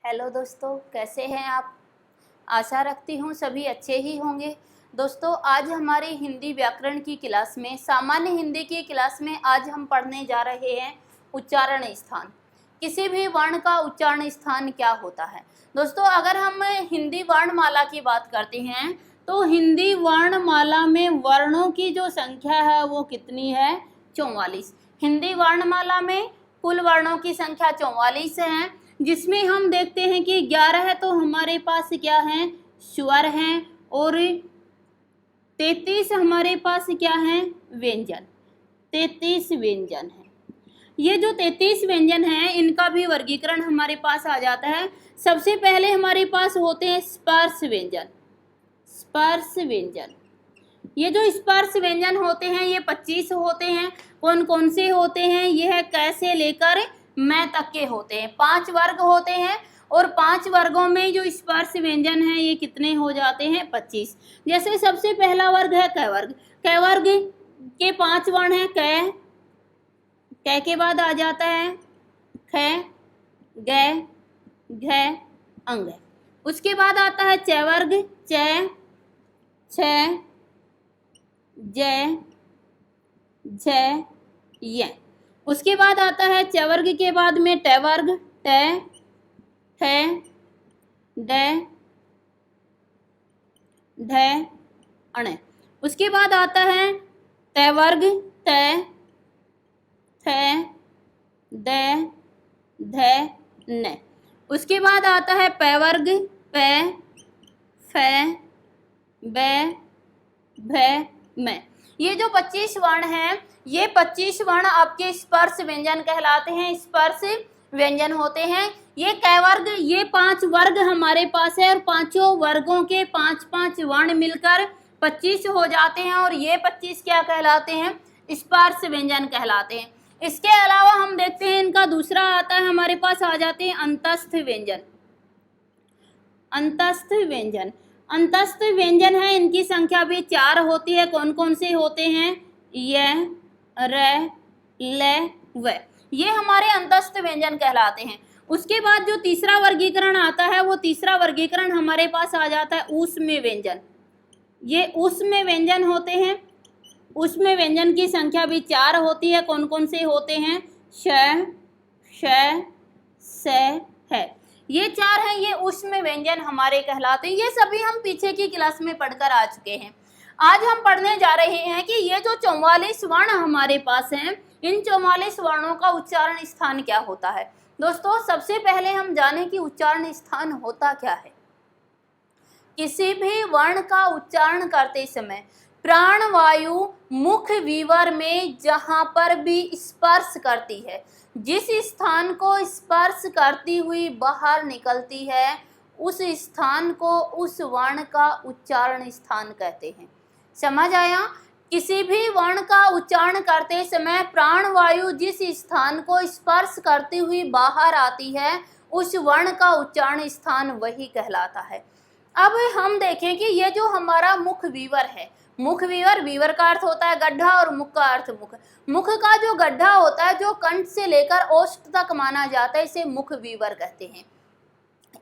Hello दोस्तों, कैसे हैं आप। आशा रखती हूँ सभी अच्छे ही होंगे। दोस्तों, आज हमारी हिंदी व्याकरण की क्लास में, सामान्य हिंदी की क्लास में आज हम पढ़ने जा रहे हैं उच्चारण स्थान। किसी भी वर्ण का उच्चारण स्थान क्या होता है। दोस्तों, अगर हम हिंदी वर्णमाला की बात करते हैं तो हिंदी वर्णमाला में वर्णों की जो संख्या है वो कितनी है? 44। हिंदी वर्णमाला में कुल वर्णों की संख्या 44 है, जिसमें हम देखते हैं कि 11 तो हमारे पास क्या हैं? स्वर हैं, और 33 हमारे पास क्या हैं? व्यंजन। 33 व्यंजन हैं। ये जो 33 व्यंजन हैं इनका भी वर्गीकरण हमारे पास आ जाता है। सबसे पहले हमारे पास होते हैं स्पर्श व्यंजन। स्पर्श व्यंजन, ये जो स्पर्श व्यंजन होते हैं ये 25 होते हैं। कौन कौन से होते हैं? ये है क से लेकर मैं तक के होते हैं। 5 वर्ग होते हैं, और 5 वर्गों में जो स्पर्श व्यंजन है ये कितने हो जाते हैं? 25। जैसे सबसे पहला वर्ग है क वर्ग। क वर्ग के 5 वर्ण हैं। क के बाद आ जाता है ख, ग, घ, अंग। उसके बाद आता है च वर्ग। च, छ, ज, झ, य। उसके बाद आता है च वर्ग के बाद में ट वर्ग। ट, ठ, ड, ढ, अण। उसके बाद आता है त वर्ग। त, थ, द, ध, न। उसके बाद आता है प वर्ग। प, फ, ब, भ, म। ये जो 25 वर्ण हैं, ये 25 वर्ण आपके स्पर्श व्यंजन कहलाते हैं। स्पर्श व्यंजन होते हैं। ये क वर्ग, ये 5 वर्ग हमारे पास है, और पांचों वर्गों के 5-5 वर्ण मिलकर 25 हो जाते हैं, और ये 25 क्या कहलाते हैं? स्पर्श व्यंजन कहलाते हैं। इसके अलावा हम देखते हैं इनका दूसरा आता है, हमारे पास आ जाते हैं अंतस्थ व्यंजन। अंतस्थ व्यंजन, अंतस्थ व्यंजन है, इनकी संख्या भी 4 होती है। कौन कौन से होते हैं? य, र, ल, व। ये हमारे अंतस्थ व्यंजन कहलाते हैं। उसके बाद जो तीसरा वर्गीकरण आता है, वो तीसरा वर्गीकरण हमारे पास आ जाता है ऊष्म व्यंजन। ये ऊष्म व्यंजन होते हैं। ऊष्म व्यंजन की संख्या भी 4 होती है। कौन कौन से होते हैं? श, श, स, है। ये 4 हैं, ये ऊष्म व्यंजन हमारे कहलाते हैं। ये सभी हम पीछे की क्लास में पढ़कर आ चुके हैं। आज हम पढ़ने जा रहे हैं कि ये जो 44 वर्ण हमारे पास हैं, इन 44 वर्णों का उच्चारण स्थान क्या होता है। दोस्तों, सबसे पहले हम जाने कि उच्चारण स्थान होता क्या है। किसी भी वर्ण का उच्चारण करते समय प्राणवायु मुख विवर में जहां पर भी स्पर्श करती है, जिस स्थान को स्पर्श करती हुई बाहर निकलती है, उस स्थान को उस वर्ण का उच्चारण स्थान कहते हैं। समझ आया? किसी भी वर्ण का उच्चारण करते समय प्राणवायु जिस स्थान को स्पर्श करती हुई बाहर आती है, उस वर्ण का उच्चारण स्थान वही कहलाता है। अब हम देखें कि ये जो हमारा मुख विवर है, मुख विवर, विवर का अर्थ होता है गड्ढा, और मुख का अर्थ मुख। मुख का जो गड्ढा होता है, जो कंठ से लेकर ओष्ठ तक माना जाता है, इसे मुख विवर कहते हैं।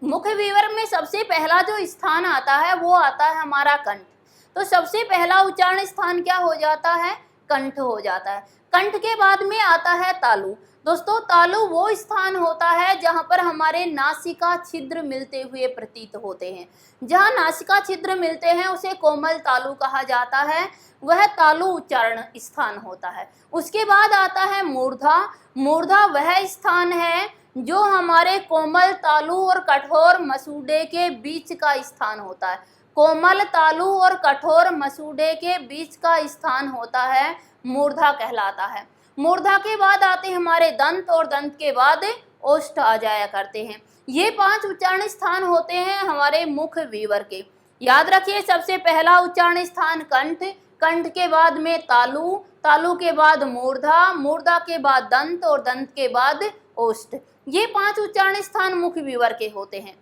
मुख विवर में सबसे पहला जो स्थान आता है वो आता है हमारा कंठ। तो सबसे पहला उच्चारण स्थान क्या हो जाता है? कंठ हो जाता है। कंठ के बाद में आता है तालु। दोस्तों, तालु वो स्थान होता है जहां पर हमारे नासिका छिद्र मिलते हुए प्रतीत होते हैं। जहां नासिका छिद्र मिलते हैं उसे कोमल तालु कहा जाता है, वह तालु उच्चारण स्थान होता है। उसके बाद आता है मूर्धा। मूर्धा वह स्थान है जो हमारे कोमल तालु और कठोर मसूड़े के बीच का स्थान होता है। कोमल तालु और कठोर मसूड़े के बीच का स्थान होता है, मूर्धा कहलाता है। मूर्धा के बाद आते हैं हमारे दंत, और दंत के बाद ओष्ठ आ जाया करते हैं। ये 5 उच्चारण स्थान होते हैं हमारे मुख विवर के। याद रखिए, सबसे पहला उच्चारण स्थान कंठ, कंठ के बाद में तालु, तालु के बाद मूर्धा, मूर्धा के बाद दंत, और दंत के बाद ओष्ठ। ये 5 उच्चारण स्थान मुख विवर के होते हैं।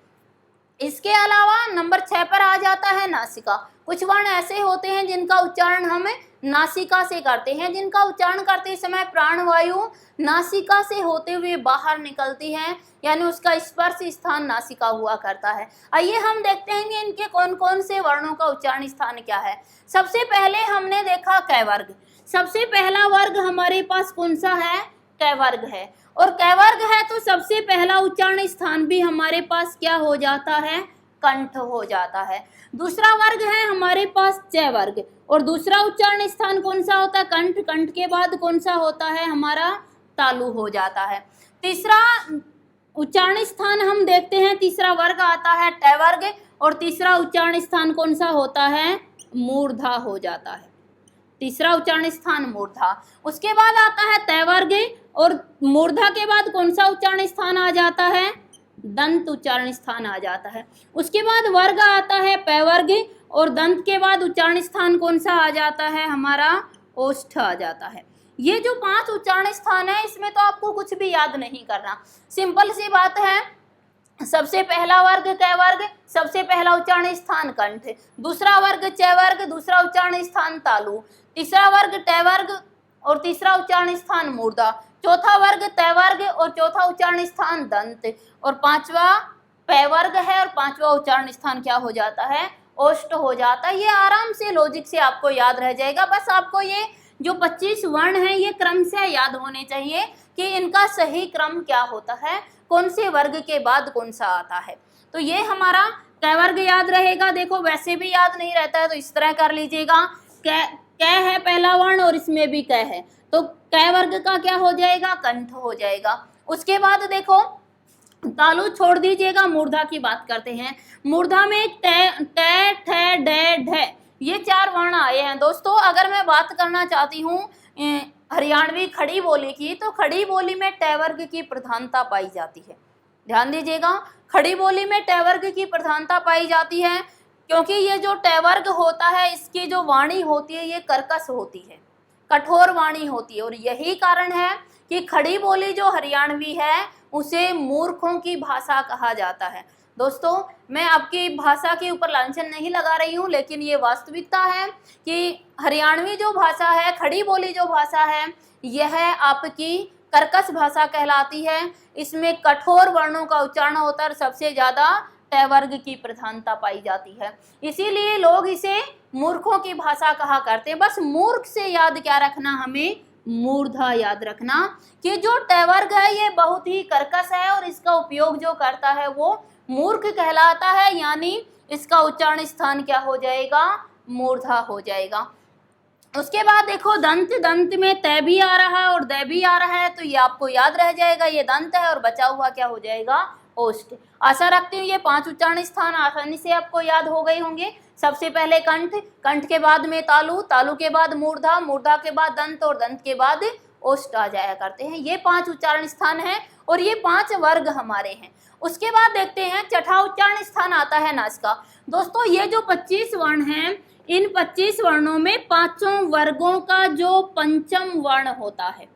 इसके अलावा नंबर 6 पर आ जाता है नासिका। कुछ वर्ण ऐसे होते हैं जिनका उच्चारण हम नासिका से करते हैं, जिनका उच्चारण करते समय प्राणवायु नासिका से होते हुए बाहर निकलती है, यानी उसका स्पर्श स्थान नासिका हुआ करता है। आइए हम देखते हैं कि इनके कौन कौन से वर्णों का उच्चारण स्थान क्या है। सबसे पहले हमने देखा क वर्ग। सबसे पहला वर्ग हमारे पास कौन सा है? क वर्ग है। और क वर्ग है तो सबसे पहला उच्चारण स्थान भी हमारे पास क्या हो जाता है? कंठ हो जाता है। दूसरा वर्ग है हमारे पास च वर्ग, और दूसरा उच्चारण स्थान कौन सा होता है? कंठ। कंठ के बाद कौन सा होता है? हमारा तालु हो जाता है। तीसरा उच्चारण स्थान हम देखते हैं, तीसरा वर्ग आता है ट वर्ग, और तीसरा उच्चारण स्थान कौन सा होता है? मूर्धा हो जाता है। तीसरा उच्चारण स्थान मूर्धा। उसके बाद आता है त वर्ग, और मूर्धा के बाद कौन सा उच्चारण स्थान आ जाता है? दंत उच्चारण स्थान आ जाता है। उसके बाद वर्ग आता है प वर्ग, और दंत के बाद उच्चारण स्थान कौन सा आ जाता है? हमारा ओष्ठ आ जाता है। ये जो 5 उच्चारण स्थान है, इसमें तो आपको कुछ भी याद नहीं करना, सिंपल सी बात है। सबसे पहला वर्ग क वर्ग, सबसे पहला उच्चारण स्थान कंठ, दूसरा वर्ग च वर्ग, दूसरा उच्चारण स्थान तालु, तीसरा वर्ग ट वर्ग और तीसरा उच्चारण स्थान मूर्धा, चौथा वर्ग त वर्ग और चौथा उच्चारण स्थान दंत, और पांचवा प वर्ग है और पांचवा उच्चारण स्थान क्या हो जाता है? ओष्ठ हो जाता है। ये आराम से लॉजिक से आपको याद रह जाएगा। बस आपको ये जो 25 वर्ण हैं ये क्रम से याद होने चाहिए कि इनका सही क्रम क्या होता है, कौन से वर्ग के बाद कौन सा आता है। तो ये हमारा क वर्ग याद रहेगा। देखो वैसे भी याद नहीं रहता है तो इस तरह कर लीजिएगा, क है पहला वर्ण और इसमें भी क है, तो क वर्ग का क्या हो जाएगा? कंठ हो जाएगा। उसके बाद देखो तालु छोड़ दीजिएगा, मूर्धा की बात करते हैं। मूर्धा में ट, ठ, ड, ढ, ये 4 वर्ण आए हैं। दोस्तों अगर मैं बात करना चाहती हूँ हरियाणवी खड़ी बोली की, तो खड़ी बोली में ट वर्ग की प्रधानता पाई जाती है। ध्यान दीजिएगा, खड़ी बोली में ट वर्ग की प्रधानता पाई जाती है, क्योंकि ये जो ट वर्ग होता है इसकी जो वाणी होती है ये कर्कश होती है, कठोर वाणी होती है, और यही कारण है कि खड़ी बोली जो हरियाणवी है उसे मूर्खों की भाषा कहा जाता है। दोस्तों मैं आपकी भाषा के ऊपर लांछन नहीं लगा रही हूँ, लेकिन ये वास्तविकता है कि हरियाणवी जो भाषा है, खड़ी बोली जो भाषा है, यह आपकी कर्कश भाषा कहलाती है। इसमें कठोर वर्णों का उच्चारण होता है और सबसे ज़्यादा ट वर्ग की प्रधानता पाई जाती है, इसीलिए लोग इसे मूर्खों की भाषा कहा करते हैं। बस मूर्ख से याद क्या रखना, हमें मूर्धा याद रखना कि जो ट वर्ग है ये बहुत ही कर्कश है और इसका उपयोग जो करता है वो मूर्ख कहलाता है, यानी इसका उच्चारण स्थान क्या हो जाएगा? मूर्धा हो जाएगा। उसके बाद देखो दंत, दंत में त भी आ रहा है और द भी आ रहा है, तो ये आपको याद रह जाएगा, ये दंत है और बचा हुआ क्या हो जाएगा? ओष्ठ। आशा रखती हूँ ये 5 उच्चारण स्थान आसानी से आपको याद हो गए होंगे। सबसे पहले कंठ, कंठ के बाद में तालु, तालु के बाद मूर्धा, मूर्धा के बाद दंत और दंत के बाद ओष्ठ आ जाया करते हैं। ये 5 उच्चारण स्थान हैं और ये 5 वर्ग हमारे हैं। उसके बाद देखते हैं छठा उच्चारण स्थान आता है नासिका। दोस्तों ये जो 25 वर्ण हैं, इन 25 वर्णों में 5 वर्गों का जो पंचम वर्ण होता है,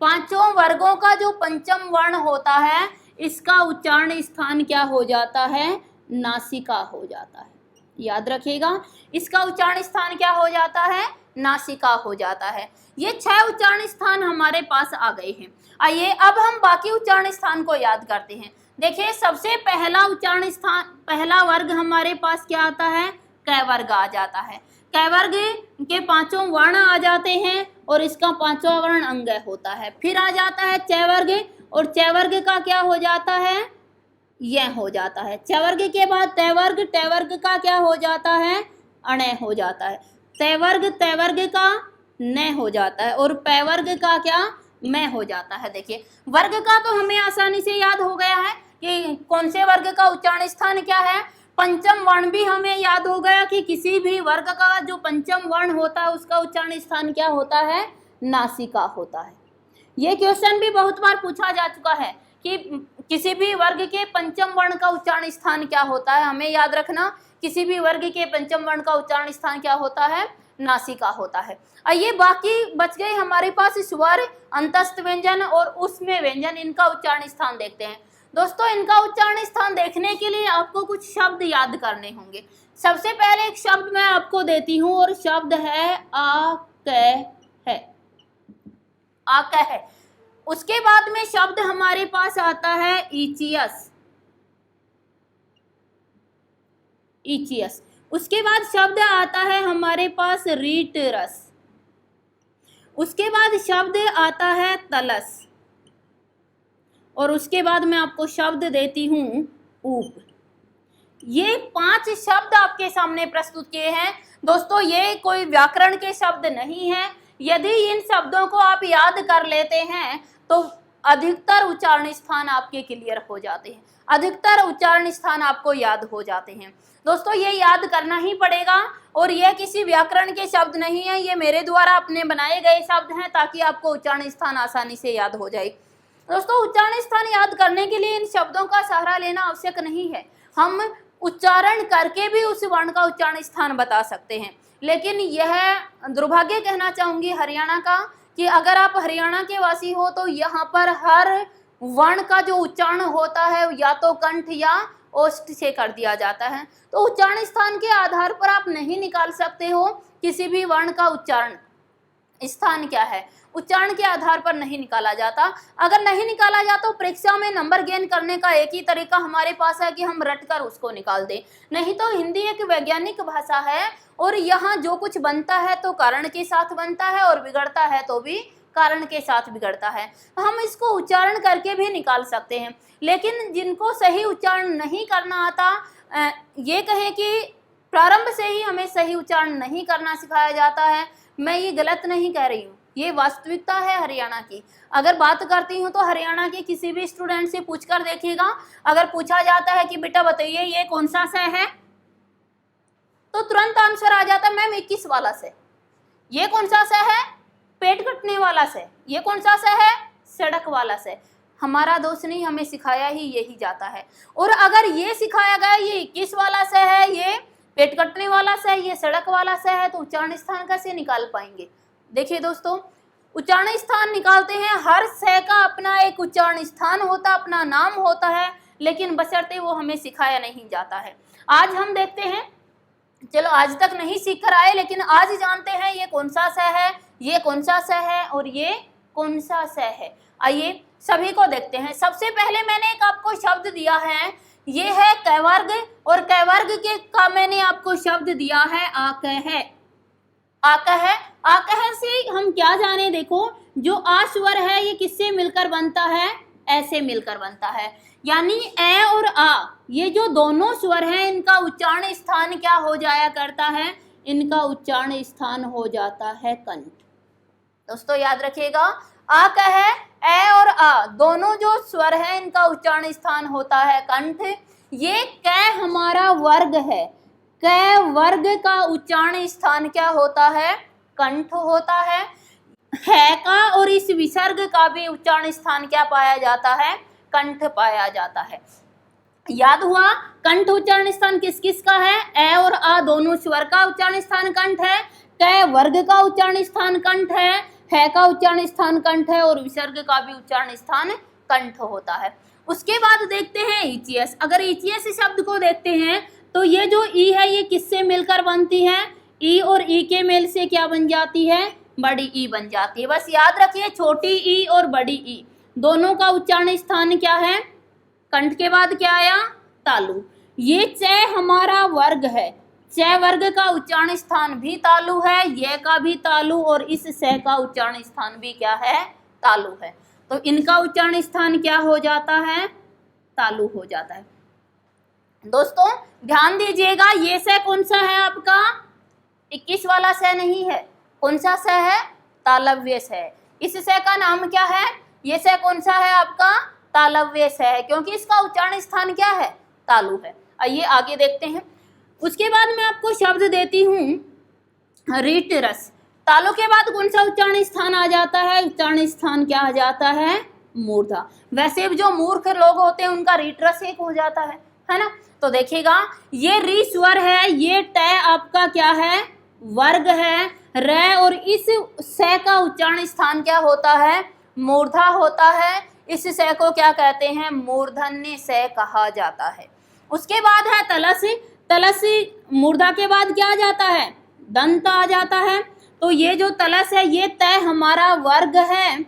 5 वर्गों का जो पंचम वर्ण होता है, इसका उच्चारण स्थान क्या हो जाता है? नासिका हो जाता है। याद रखिएगा, इसका उच्चारण स्थान क्या हो जाता है? नासिका हो जाता है। ये 6 उच्चारण स्थान हमारे पास आ गए हैं। आइए अब हम बाकी उच्चारण स्थान को याद करते हैं। देखिए सबसे पहला उच्चारण स्थान, पहला वर्ग हमारे पास क्या आता है? क वर्ग आ जाता है। क वर्ग के 5 वर्ण आ जाते हैं और इसका 5वां वर्ण अंग होता है। फिर आ जाता है च वर्ग, और च वर्ग का क्या हो जाता है? यह हो जाता है। च वर्ग के बाद त वर्ग, ट वर्ग का क्या हो जाता है? अणय हो जाता है। त वर्ग का न हो जाता है और प वर्ग का क्या? मैं हो जाता है। देखिए वर्ग का तो हमें आसानी से याद हो गया है कि कौन से वर्ग का उच्चारण स्थान क्या है। पंचम वर्ण भी हमें याद हो गया कि किसी भी वर्ग का जो पंचम वर्ण होता है उसका उच्चारण स्थान क्या होता है? नासिका होता है। ये क्वेश्चन भी बहुत बार पूछा जा चुका है कि किसी भी वर्ग के पंचम वर्ण का उच्चारण स्थान क्या होता है। हमें याद रखना, किसी भी वर्ग के पंचम वर्ण का उच्चारण स्थान क्या होता है? नासिका होता है। आइए बाकी बच गए हमारे पास स्वर, अंतस्थ व्यंजन और उसमें व्यंजन, इनका उच्चारण स्थान देखते हैं। दोस्तों इनका उच्चारण स्थान देखने के लिए आपको कुछ शब्द याद करने होंगे। सबसे पहले एक शब्द मैं आपको देती हूँ और शब्द है है, आक है। उसके बाद में शब्द हमारे पास आता है इचियस, इचियस। उसके बाद शब्द आता है हमारे पास रीटरस। उसके बाद शब्द आता है तलस, और उसके बाद मैं आपको शब्द देती हूं ऊप। ये 5 शब्द आपके सामने प्रस्तुत किए हैं दोस्तों। ये कोई व्याकरण के शब्द नहीं है। यदि इन शब्दों को आप याद कर लेते हैं तो अधिकतर उच्चारण स्थान आपके क्लियर हो जाते हैं, अधिकतर उच्चारण स्थान आपको याद हो जाते हैं दोस्तों। ये याद करना ही पड़ेगा, और यह किसी व्याकरण के शब्द नहीं है, ये मेरे द्वारा अपने बनाए गए शब्द हैं ताकि आपको उच्चारण स्थान आसानी से याद हो जाए। दोस्तों उच्चारण स्थान याद करने के लिए इन शब्दों का सहारा लेना आवश्यक नहीं है, हम उच्चारण करके भी उस वर्ण का उच्चारण स्थान बता सकते हैं। लेकिन यह दुर्भाग्य कहना चाहूंगी हरियाणा का कि अगर आप हरियाणा के वासी हो तो यहाँ पर हर वर्ण का जो उच्चारण होता है या तो कंठ या ओष्ठ से कर दिया जाता है। तो उच्चारण स्थान के आधार पर आप नहीं निकाल सकते हो किसी भी वर्ण का उच्चारण स्थान क्या है, उच्चारण के आधार पर नहीं निकाला जाता। अगर नहीं निकाला जाता तो परीक्षा में नंबर गेन करने का एक ही तरीका हमारे पास है कि हम रटकर उसको निकाल दें। नहीं तो हिंदी एक वैज्ञानिक भाषा है, और यहाँ जो कुछ बनता है तो कारण के साथ बनता है, और बिगड़ता है तो भी कारण के साथ बिगड़ता है। हम इसको उच्चारण करके भी निकाल सकते हैं। लेकिन जिनको सही उच्चारण नहीं करना आता, ये कहें कि प्रारंभ से ही हमें सही उच्चारण नहीं करना सिखाया जाता है, मैं ये गलत नहीं कह रही हूँ, ये वास्तविकता है हरियाणा की। अगर बात करती हूँ तो हरियाणा के किसी भी स्टूडेंट से पूछकर देखिएगा, अगर पूछा जाता है कि बेटा बताइए ये कौन सा स है, तो तुरंत आंसर आ जाता है मैम 21 वाला से। ये कौन सा स है, पेट कटने वाला से। ये कौन सा स है, सड़क वाला से। हमारा दोष नहीं, हमें सिखाया ही यही जाता है। और अगर ये सिखाया गया ये 21 वाला से है, ये पेट कटने वाला से है, ये सड़क वाला से है, तो उच्चारण स्थान कैसे निकाल पाएंगे। देखिए दोस्तों, उच्चारण स्थान निकालते हैं, हर से का अपना एक उच्चारण स्थान होता, अपना नाम होता है, लेकिन बशर्ते वो हमें सिखाया नहीं जाता है। आज हम देखते हैं, चलो आज तक नहीं सीख कर आए, लेकिन आज जानते हैं ये कौन सा स है, ये कौन सा स है और ये कौन सा स है। आइए सभी को देखते हैं। सबसे पहले मैंने एक आपको शब्द दिया है, ये है कैवर्ग, और कैवर्ग के का मैंने आपको शब्द दिया है आकह है। आकह है, आकह से हम क्या जाने, देखो जो आ स्वर है ये किससे मिलकर बनता है, ऐसे मिलकर बनता है। यानी ए और आ ये जो दोनों स्वर हैं इनका उच्चारण स्थान क्या हो जाया करता है, इनका उच्चारण स्थान हो जाता है कंठ। दोस्तों याद रखिएगा, आ का है, ए और आ दोनों जो स्वर है इनका उच्चारण स्थान होता है कंठ। ये कै हमारा वर्ग है, कै वर्ग का उच्चारण स्थान क्या होता है, कंठ होता है का, और इस विसर्ग का भी उच्चारण स्थान क्या पाया जाता है, कंठ पाया जाता है। याद हुआ, कंठ उच्चारण स्थान किस किस का है, ए और आ दोनों स्वर का उच्चारण स्थान कंठ है, कै वर्ग का उच्चारण स्थान कंठ है का उच्चारण स्थान कंठ है, और विसर्ग का भी उच्चारण स्थान कंठ होता है। उसके बाद देखते हैं ईचीएस। अगर ईचीएस शब्द को देखते हैं तो ये जो ई है ये किससे मिलकर बनती है, ई और ई के मेल से क्या बन जाती है, बड़ी ई बन जाती है। बस याद रखिए, छोटी ई और बड़ी ई दोनों का उच्चारण स्थान क्या है, कंठ के बाद क्या आया, तालु। ये च हमारा वर्ग है, च वर्ग का उच्चारण स्थान भी तालु है, ये का भी तालु, और इस स का उच्चारण स्थान भी क्या है, तालु है। तो इनका उच्चारण स्थान क्या हो जाता है, तालु हो जाता है। दोस्तों ध्यान दीजिएगा, ये स कौन सा है आपका, 21 वाला स नहीं है, कौन सा स है, तालव्य स है। इस स का नाम क्या है, ये स कौन सा है आपका, तालव्य स है, क्योंकि इसका उच्चारण स्थान क्या है, तालु है। आइए आगे देखते हैं। उसके बाद मैं आपको शब्द देती हूँ रीटरस। तालु के बाद कौन सा उच्चारण स्थान आ जाता है, उच्चारण स्थान क्या आ जाता है, मूर्धा। वैसे जो मूर्ख लोग होते हैं उनका रीटरस एक हो जाता है ना। तो देखिएगा, ये री स्वर है, ये ट आपका क्या है, वर्ग है, र, और इस स का उच्चारण स्थान क्या होता है, मूर्धा होता है। इस स को क्या कहते हैं, मूर्धन्य स कहा जाता है। उसके बाद है तलस। तलस मूर्धा के बाद क्या आ जाता है, दंत आ जाता है। तो तो ये जो तलस है ये तय हमारा वर्ग है,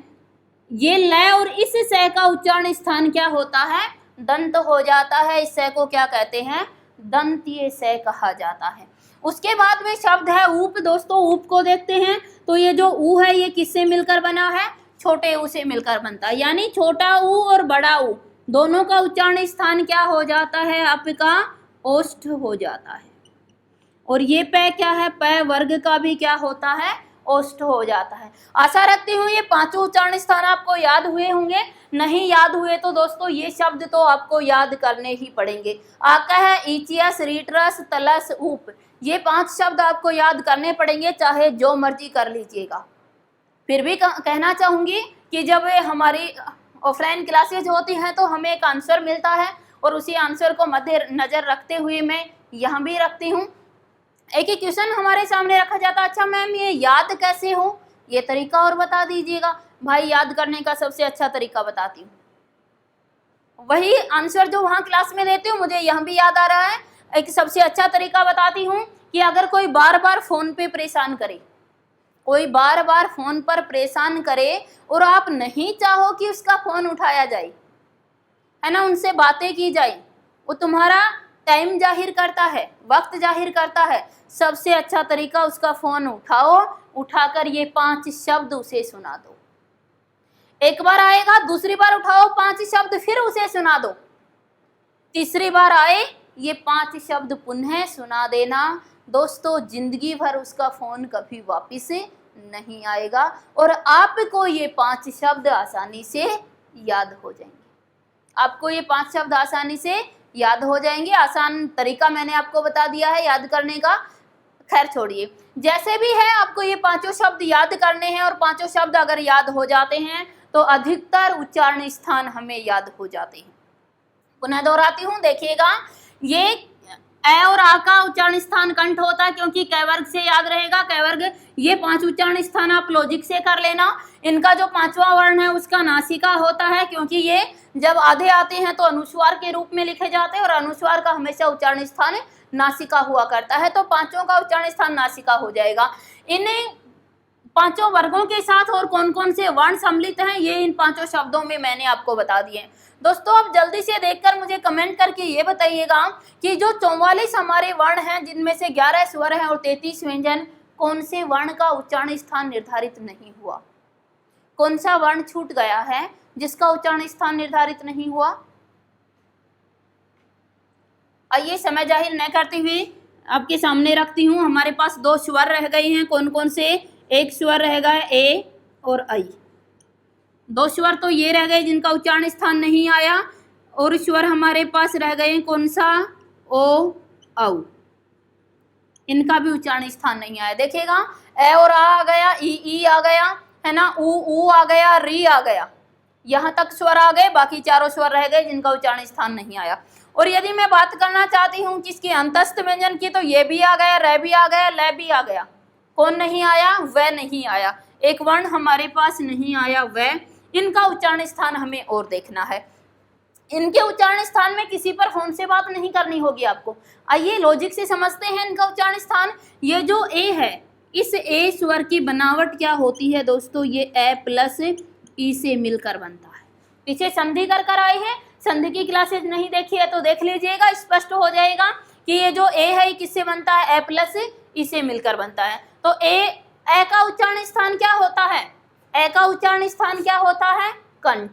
ये लय और इस स का उच्चारण स्थान क्या होता है, दंत हो जाता है। इस स को क्या कहते हैं, दंतीय स कहा जाता है। उसके बाद में शब्द है ऊप। दोस्तों ऊप को देखते हैं तो ये जो ऊ है ये किससे मिलकर बना है, छोटे ऊ से मिलकर बनता है, यानी छोटा ऊ और बड़ा ऊ दोनों का उच्चारण स्थान क्या हो जाता है, आपका ओष्ठ हो जाता है। और ये प क्या है, प वर्ग का भी क्या होता है, ओष्ठ हो जाता है। आशा रखती हूँ ये पांचों उच्चारण स्थान आपको याद हुए होंगे। नहीं याद हुए तो दोस्तों ये शब्द तो आपको याद करने ही पड़ेंगे। आका है ईचियस, रीटरस, तलस, ऊप, ये 5 शब्द आपको याद करने पड़ेंगे, चाहे जो मर्जी कर लीजिएगा। फिर भी कहना चाहूँगी कि जब हमारी ऑफलाइन क्लासेज होती हैं तो हमें एक आंसर मिलता है और उसी आंसर को मध्य नज़र रखते हुए मैं यहाँ भी रखती हूँ। एक ही क्वेश्चन हमारे सामने रखा जाता है, अच्छा मैम ये याद कैसे हो, ये तरीका और बता दीजिएगा। भाई याद करने का सबसे अच्छा तरीका बताती हूँ, वही आंसर जो वहाँ क्लास में देती हूँ मुझे यहाँ भी याद आ रहा है। एक सबसे अच्छा तरीका बताती हूँ कि अगर कोई बार बार फ़ोन पे परेशान करे, कोई बार बार फ़ोन पर परेशान करे और आप नहीं चाहो कि उसका फ़ोन उठाया जाए, है ना, उनसे बातें की जाए, वो तुम्हारा टाइम जाहिर करता है, वक्त जाहिर करता है, सबसे अच्छा तरीका उसका फ़ोन उठाओ, उठाकर ये 5 शब्द उसे सुना दो। एक बार आएगा, दूसरी बार उठाओ 5 शब्द फिर उसे सुना दो, तीसरी बार आए ये 5 शब्द पुनः सुना देना। दोस्तों जिंदगी भर उसका फ़ोन कभी वापिस नहीं आएगा और आपको ये 5 शब्द आसानी से याद हो जाएंगे। आपको ये 5 शब्द आसानी से याद हो जाएंगे। आसान तरीका मैंने आपको बता दिया है याद करने का। खैर छोड़िए, जैसे भी है आपको ये 5 शब्द याद करने हैं और 5 शब्द अगर याद हो जाते हैं तो अधिकतर उच्चारण स्थान हमें याद हो जाते हैं। पुनः दोहराती हूँ, देखिएगा ये ए और आ का उच्चारण स्थान कंठ होता है क्योंकि कै वर्ग से याद रहेगा। कै वर्ग ये 5 उच्चारण स्थान आप लॉजिक से कर लेना। इनका जो 5वां वर्ण है उसका नासिका होता है क्योंकि ये जब आधे आते हैं तो अनुस्वार के रूप में लिखे जाते हैं और अनुस्वार का हमेशा उच्चारण स्थान नासिका हुआ करता है, तो 5 का उच्चारण स्थान नासिका हो जाएगा। इन 5 वर्गों के साथ और कौन कौन से वर्ण सम्मिलित हैं ये इन 5 शब्दों में मैंने आपको बता दिए हैं। दोस्तों अब जल्दी से देखकर मुझे कमेंट करके ये बताइएगा कि जो 44 हमारे वर्ण हैं जिनमें से 11 स्वर हैं और 33 व्यंजन, कौन से वर्ण का उच्चारण स्थान निर्धारित नहीं हुआ, कौन सा वर्ण छूट गया है जिसका उच्चारण स्थान निर्धारित नहीं हुआ। आइए समय जाहिर न करते हुए आपके सामने रखती हूँ। हमारे पास 2 स्वर रह गए हैं, कौन कौन से, एक स्वर रह गया ए और आई, 2 स्वर तो ये रह गए जिनका उच्चारण स्थान नहीं आया और स्वर हमारे पास रह गए कौन सा, ओ औ, इनका भी उच्चारण स्थान नहीं आया। देखिएगा ए और आ गया, ई आ गया, है ना, ऊ आ गया, री आ गया, यहाँ तक स्वर आ गए, बाकी 4 स्वर रह गए जिनका उच्चारण स्थान नहीं आया। और यदि मैं बात करना चाहती हूँ किसकी, अंतस्थ व्यंजन की, तो ये भी आ गया, रे भी आ गया, ले भी आ गया, कौन नहीं आया, वह नहीं आया, एक वर्ण हमारे पास नहीं आया वह। इनका उच्चारण स्थान हमें और देखना है। इनके उच्चारण स्थान में किसी पर फोन से बात नहीं करनी होगी आपको। आइए लॉजिक से समझते हैं इनका उच्चारण स्थान। ये जो ए है, इस ए स्वर की बनावट क्या होती है दोस्तों, ये ए प्लस ई से मिलकर बनता है। पीछे संधि कर आए हैं, संधि की क्लासेज नहीं देखी है तो देख लीजिएगा, स्पष्ट हो जाएगा कि ये जो ए है किससे बनता है, ए प्लस ई से मिलकर बनता है। तो ए का उच्चारण स्थान क्या होता है, ए का उच्चारण स्थान क्या होता है, कंठ।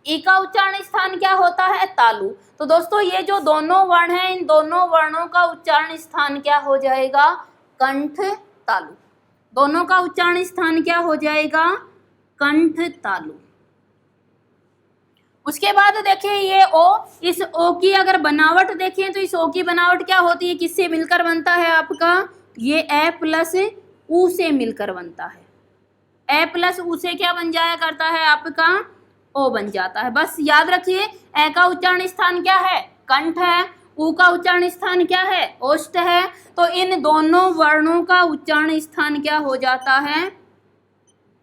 ई का उच्चारण स्थान क्या होता है, तालु। तो दोस्तों ये जो दोनों वर्ण हैं, इन दोनों वर्णों का उच्चारण स्थान क्या हो जाएगा, कंठ तालु। दोनों का उच्चारण स्थान क्या हो जाएगा, कंठ तालु। उसके बाद देखिए ये ओ, इस ओ की अगर बनावट देखें तो इस ओ की बनावट क्या होती है, किससे मिलकर बनता है आपका, ये ए प्लस ऊ से मिलकर बनता है। ए प्लस ऊ से क्या बन जाया करता है आपका, ओ बन जाता है। बस याद रखिए ए का उच्चारण स्थान क्या है, कंठ है, ऊ का उच्चारण स्थान क्या है, ओष्ठ है। तो इन दोनों वर्णों का उच्चारण स्थान क्या हो जाता है,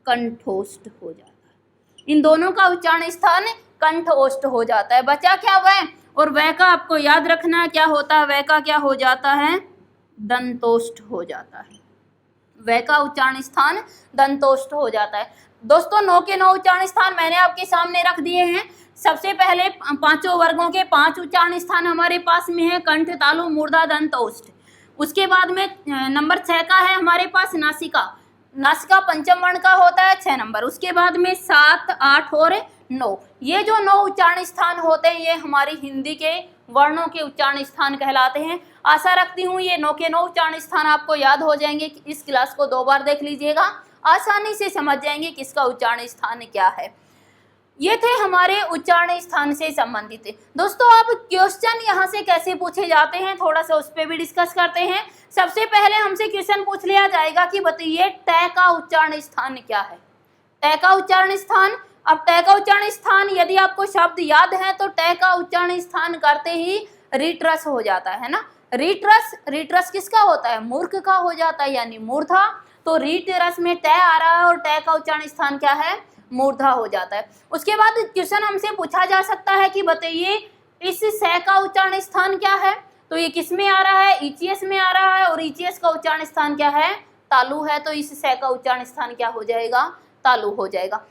कंठोष्ठ हो जाता है। इन दोनों का उच्चारण स्थान कंठ ओष्ठ हो जाता है। बचा क्या वह, और वह का आपको याद रखना है क्या होता है, वह का क्या हो जाता है, दंतोष्ठ हो जाता है। वह का उच्चारण स्थान दंतोष्ठ हो जाता है। दोस्तों 9 के 9 उच्चारण स्थान मैंने आपके सामने रख दिए हैं। सबसे पहले पांचों वर्गों के 5 उच्चारण स्थान हमारे पास में है, कंठ, तालु, मूर्धा, दंत, ओष्ठ। उसके बाद में नंबर 6 का है हमारे पास नासिका। नासिका पंचम वर्ण का होता है 6 नंबर। उसके बाद में 7, 8 और 9, ये जो 9 उच्चारण स्थान होते हैं ये हमारी हिंदी के वर्णों के उच्चारण स्थान कहलाते हैं। आशा रखती हूँ ये 9 के 9 उच्चारण स्थान आपको याद हो जाएंगे। इस क्लास को 2 बार देख लीजिएगा, आसानी से समझ जाएंगे किसका उच्चारण स्थान क्या है। ये थे हमारे उच्चारण स्थान से संबंधित। दोस्तों अब क्वेश्चन यहाँ से कैसे पूछे जाते हैं थोड़ा सा उस पर भी डिस्कस करते हैं। सबसे पहले हमसे क्वेश्चन पूछ लिया जाएगा कि बताइए ट का उच्चारण स्थान क्या है। ट का उच्चारण स्थान, अब ट का उच्चारण स्थान यदि आपको शब्द याद है तो ट का उच्चारण स्थान करते ही रीटरस हो जाता है ना। रीटरस किसका होता है, मूर्ख का हो जाता है यानी मूर्धा। तो रीटरस में ट आ रहा है और ट का उच्चारण स्थान क्या है, मूर्धा हो जाता है। उसके बाद क्वेश्चन हमसे पूछा जा सकता है कि बताइए इस स का उच्चारण स्थान क्या है। तो ये किस में आ रहा है, ईचीएस में आ रहा है और ईचीएस का उच्चारण स्थान क्या है, तालु है। तो इस स का उच्चारण स्थान क्या हो जाएगा, तालु हो जाएगा।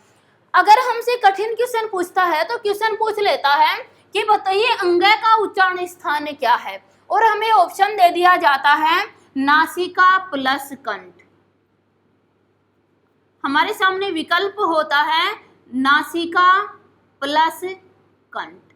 अगर हमसे कठिन क्वेश्चन पूछता है तो क्वेश्चन पूछ लेता है कि बताइए अंगय का उच्चारण स्थान क्या है और हमें ऑप्शन दे दिया जाता है नासिका प्लस कंठ। हमारे सामने विकल्प होता है नासिका प्लस कंठ।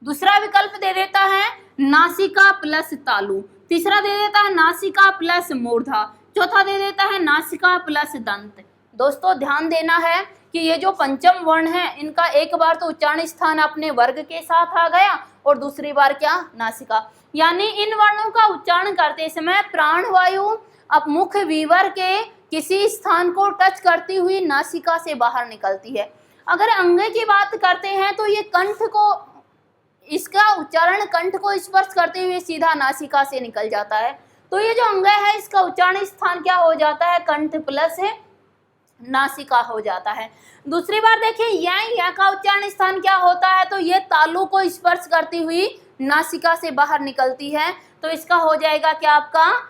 दूसरा विकल्प दे देता है नासिका प्लस तालु। तीसरा दे देता है नासिका प्लस मूर्धा। चौथा दे देता है नासिका प्लस दंत। दोस्तों ध्यान देना है कि ये जो पंचम वर्ण है इनका एक बार तो उच्चारण स्थान अपने वर्ग के साथ आ गया और दूसरी बार क्या, नासिका। यानी इन वर्णों का उच्चारण करते समय प्राणवायु अब मुख्य विवर के किसी स्थान को टच करती हुई नासिका से बाहर निकलती है। अगर अंग की बात करते हैं तो ये कंठ को, इसका उच्चारण कंठ को स्पर्श करते हुए सीधा नासिका से निकल जाता है। तो ये जो अंग है इसका उच्चारण स्थान क्या हो जाता है, कंठ प्लस नासिका हो जाता है। दूसरी बार देखिए यह का उच्चारण स्थान क्या होता है, तो ये तालु को स्पर्श करती हुई नासिका से बाहर निकलती है। तो इसका हो जाएगा क्या, आपका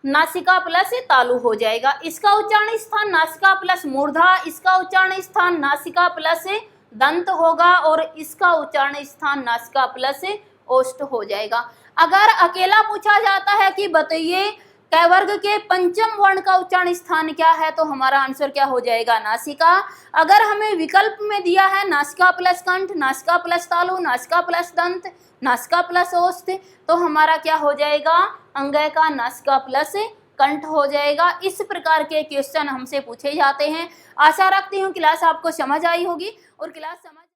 नासिका प्लस तालु हो जाएगा। इसका उच्चारण स्थान नासिका प्लस मूर्धा, इसका उच्चारण स्थान नासिका प्लस दंत होगा और इसका उच्चारण स्थान नासिका प्लस ओष्ठ हो जाएगा। अगर अकेला पूछा जाता है कि बताइए क वर्ग के पंचम वर्ण का उच्चारण स्थान क्या है, तो हमारा आंसर क्या हो जाएगा, नासिका। अगर हमें विकल्प में दिया है नासिका प्लस कंठ, नासिका प्लस तालु, नासिका प्लस दंत, नासिका प्लस ओष्ठ, तो हमारा क्या हो जाएगा, अंगय का नासिका प्लस कंठ हो जाएगा। इस प्रकार के क्वेश्चन हमसे पूछे जाते हैं। आशा रखती हूँ क्लास आपको समझ आई होगी और क्लास समझ